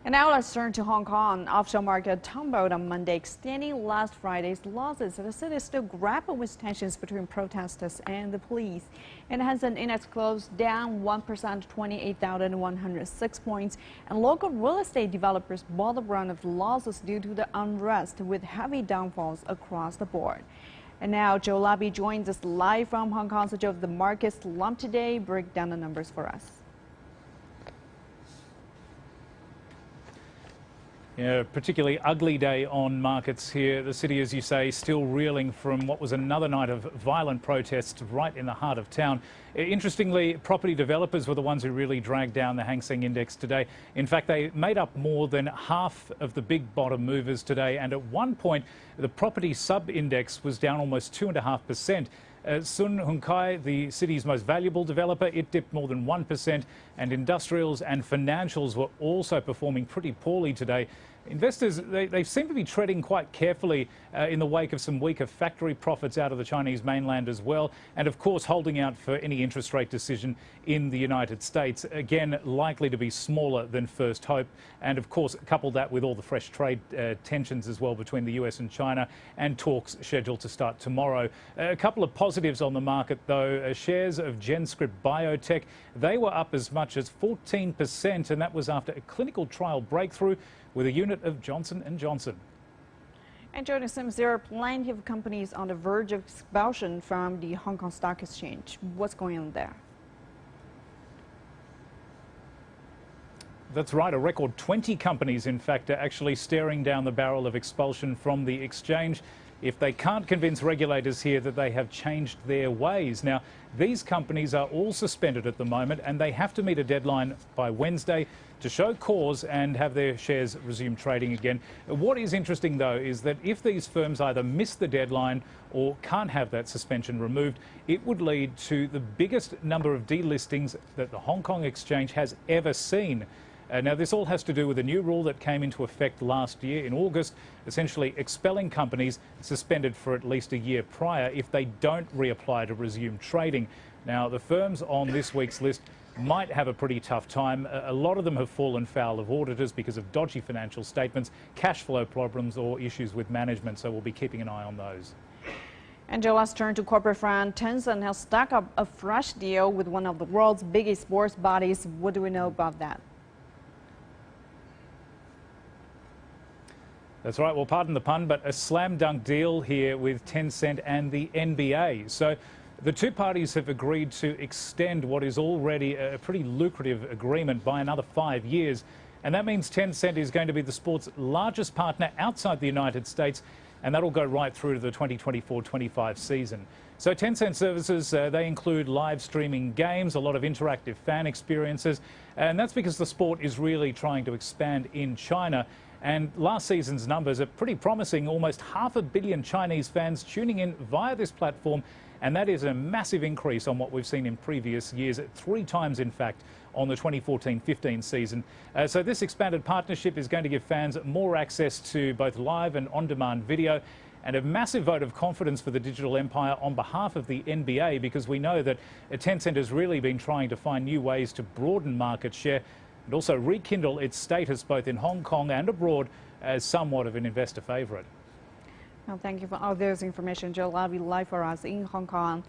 And now let's turn to Hong Kong. Offshore market tumbled on Monday, extending last Friday's losses. The city still grappled with tensions between protesters and the police. And Hang Seng Index closed down 1% to 28,106 points. And local real estate developers bore the brunt of the losses due to the unrest, with heavy downfalls across the board. And now Joe Labi joins us live from Hong Kong. So Joe, the market slumped today. Break down the numbers for us. Yeah, particularly ugly day on markets here. The city, as you say, still reeling from what was another night of violent protests right in the heart of town. Interestingly, property developers were the ones who really dragged down the Hang Seng Index today. In fact, they made up more than half of the big bottom movers today. And at one point, the property sub-index was down almost 2.5%. Sun Hung Kai, the city's most valuable developer, it dipped more than 1%, and industrials and financials were also performing pretty poorly today. Investors, they seem to be treading quite carefully in the wake of some weaker factory profits out of the Chinese mainland as well, and of course holding out for any interest rate decision in the United States. Again, likely to be smaller than first hope, and of course couple that with all the fresh trade tensions as well between the US and China, and talks scheduled to start tomorrow. A couple of positives on the market though. Shares of GenScript Biotech, they were up as much as 14%, and that was after a clinical trial breakthrough with a unit of Johnson & Johnson. And Joe, it seems there are plenty of companies on the verge of expulsion from the Hong Kong Stock Exchange. What's going on there? That's right, a record 20 companies, in fact, are actually staring down the barrel of expulsion from the exchange if they can't convince regulators here that they have changed their ways. Now, these companies are all suspended at the moment, and they have to meet a deadline by Wednesday to show cause and have their shares resume trading again. What is interesting, though, is that if these firms either miss the deadline or can't have that suspension removed, it would lead to the biggest number of delistings that the Hong Kong Exchange has ever seen. Now, this all has to do with a new rule that came into effect last year in August, essentially expelling companies suspended for at least a year prior if they don't reapply to resume trading. Now, the firms on this week's list might have a pretty tough time. A lot of them have fallen foul of auditors because of dodgy financial statements, cash flow problems or issues with management, so we'll be keeping an eye on those. And Joe, let's turn to corporate front. Tencent has stuck up a fresh deal with one of the world's biggest sports bodies. What do we know about that? That's right, well, pardon the pun, but a slam dunk deal here with Tencent and the NBA. So the two parties have agreed to extend what is already a pretty lucrative agreement by another 5 years. And that means Tencent is going to be the sport's largest partner outside the United States, and that'll go right through to the 2024-25 season. So Tencent services, they include live streaming games, a lot of interactive fan experiences, and that's because the sport is really trying to expand in China. And last season's numbers are pretty promising. Almost 500 million Chinese fans tuning in via this platform, and that is a massive increase on what we've seen in previous years, 3 times in fact on the 2014-15 season. So this expanded partnership is going to give fans more access to both live and on-demand video, and a massive vote of confidence for the digital empire on behalf of the NBA, because we know that Tencent has really been trying to find new ways to broaden market share and also rekindle its status both in Hong Kong and abroad as somewhat of an investor favourite. Well, thank you for all this information, Joe Labi, live for us in Hong Kong.